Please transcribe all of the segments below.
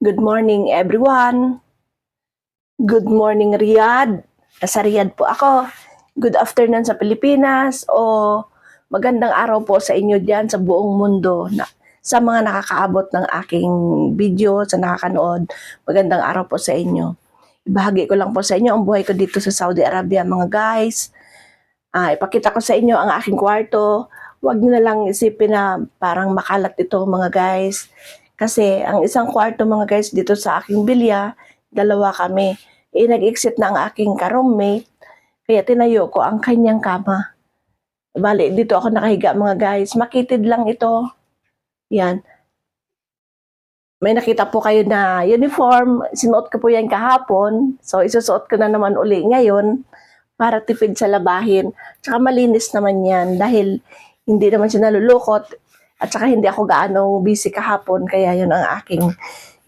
Good morning everyone. Good morning Riyadh. Nasa Riyadh po ako. Good afternoon sa Pilipinas o magandang araw po sa inyo diyan sa buong mundo sa mga nakakaabot ng aking video, sa nakakanood. Magandang araw po sa inyo. Ibahagi ko lang po sa inyo ang buhay ko dito sa Saudi Arabia mga guys. Ipakita ko sa inyo ang aking kwarto. Huwag niyo na lang isipin na parang makalat ito mga guys. Kasi ang isang kwarto mga guys dito sa aking bilya, dalawa kami. Nag-exit na ang aking ka-roommate, kaya tinayo ko ang kanyang kama. Bali, dito ako nakahiga mga guys. Makitid lang ito. Yan. May nakita po kayo na uniform. Sinuot ko po yan kahapon. So, isusuot ko na naman uli ngayon para tipid sa labahin. Tsaka malinis naman yan dahil hindi naman siya nalulukot. At saka hindi ako gaano busy kahapon, kaya yun ang aking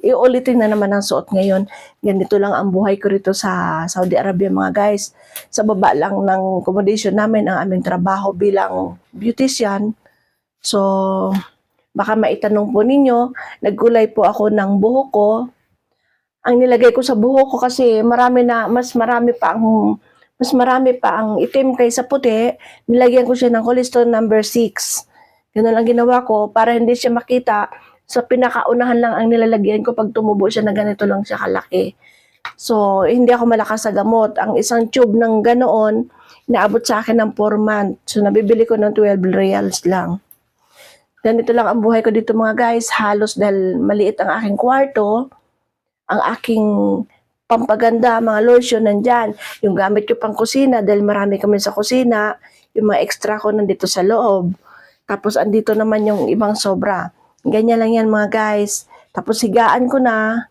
iulitin na naman ang suot ngayon. Ganito lang ang buhay ko rito sa Saudi Arabia mga guys. Sa baba lang ng accommodation namin ang aming trabaho bilang beautician. So, baka maitanong po ninyo, nagkulay po ako ng buhok ko. Ang nilagay ko sa buhok ko kasi mas marami pa ang itim kaysa puti. Nilagyan ko siya ng cholesterol number 6. Ganun lang ginawa ko para hindi siya makita. Sa pinakaunahan lang ang nilalagyan ko pag tumubo siya na ganito lang siya kalaki. So, hindi ako malakas sa gamot. Ang isang tube ng ganoon, inaabot sa akin ng 4 months. So, nabibili ko ng 12 reals lang. Ganito lang ang buhay ko dito mga guys. Halos dahil maliit ang aking kwarto, ang aking pampaganda, mga lotion nandyan. Yung gamit ko pang kusina dahil marami kami sa kusina. Yung mga extra ko nandito sa loob. Tapos andito naman yung ibang sobra. Ganyan lang yan mga guys. Tapos higaan ko na.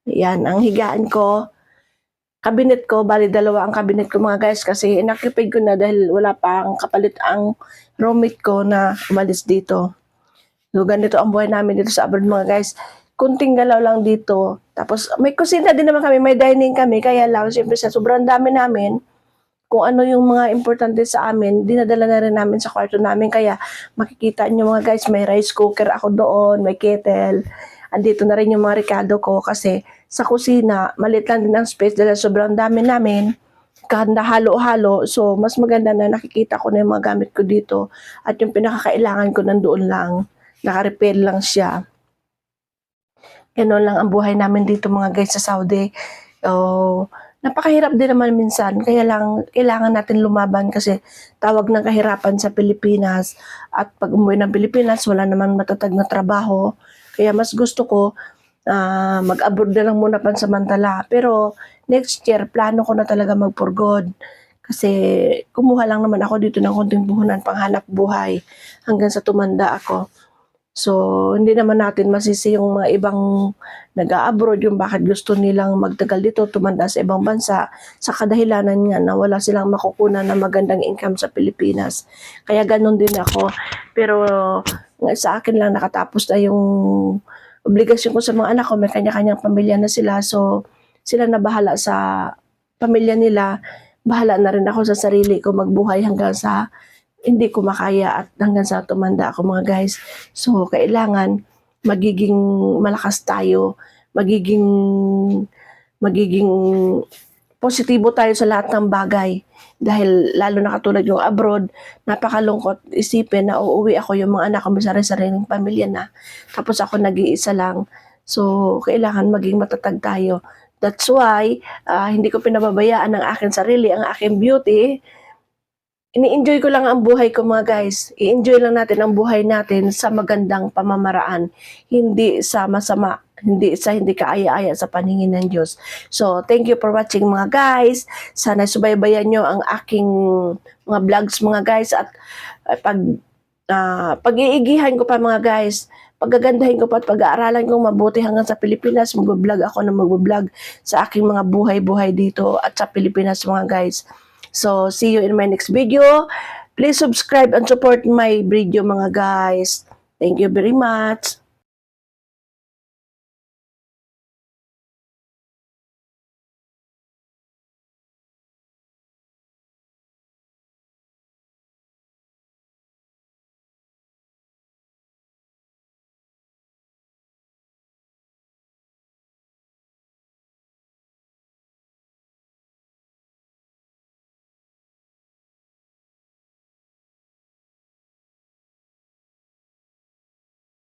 Yan, ang higaan ko. Kabinet ko, bali dalawa ang kabinet ko mga guys kasi inakipid ko na dahil wala pa ang kapalit ang roommate ko na umalis dito. So ganito ang buhay namin dito sa abroad mga guys. Kunting galaw lang dito. Tapos may kusina din naman kami, may dining kami. Kaya lang, siyempre sa sobrang dami namin, kung ano yung mga importante sa amin, dinadala na rin namin sa kwarto namin. Kaya makikita nyo mga guys, may rice cooker ako doon, may kettle. Andito na rin yung mga rekado ko kasi sa kusina, maliit lang din ang space dahil sobrang dami namin. Kanda halo-halo, so mas maganda na nakikita ko na yung mga gamit ko dito. At yung pinakakailangan ko nandoon lang, naka-repair lang siya. Ganun lang ang buhay namin dito mga guys sa Saudi. Napakahirap din naman minsan, kaya lang kailangan natin lumaban kasi tawag ng kahirapan sa Pilipinas at pag umuwi ng Pilipinas wala naman matatag na trabaho, kaya mas gusto ko mag-abroad na lang muna pansamantala, pero next year plano ko na talaga mag-for good kasi kumuha lang naman ako dito ng konting puhunan panghanap buhay hanggang sa tumanda ako. So, hindi naman natin masisi yung mga ibang nag-a-abroad yung bakit gusto nilang magtagal dito, tumanda sa ibang bansa, sa kadahilanan nga na wala silang makukunan na magandang income sa Pilipinas. Kaya ganun din ako. Pero sa akin lang nakatapos na yung obligasyon ko sa mga anak ko, may kanya-kanyang pamilya na sila. So, sila na bahala sa pamilya nila. Bahala na rin ako sa sarili ko magbuhay hanggang sa hindi ko makaya at hanggang sa tumanda ako mga guys. So, kailangan magiging malakas tayo, magiging positibo tayo sa lahat ng bagay. Dahil lalo na katulad yung abroad, napakalungkot isipin na uuwi ako, yung mga anak ko may sariling pamilya na. Tapos ako nag-iisa lang. So, kailangan maging matatag tayo. That's why, hindi ko pinababayaan ang aking sarili, ang aking beauty. Ini-enjoy ko lang ang buhay ko mga guys. I-enjoy lang natin ang buhay natin sa magandang pamamaraan. Hindi sa masama. Hindi kaaya-aya sa paningin ng Diyos. So, thank you for watching mga guys. Sana subaybayan nyo ang aking mga vlogs mga guys. At pag-iigihan ko pa mga guys. Pagagandahin ko pa at pag-aaralan kong mabuti hanggang sa Pilipinas. Mag-vlog ako na mag-vlog sa aking mga buhay-buhay dito at sa Pilipinas mga guys. So, see you in my next video. Please subscribe and support my video mga guys. Thank you very much.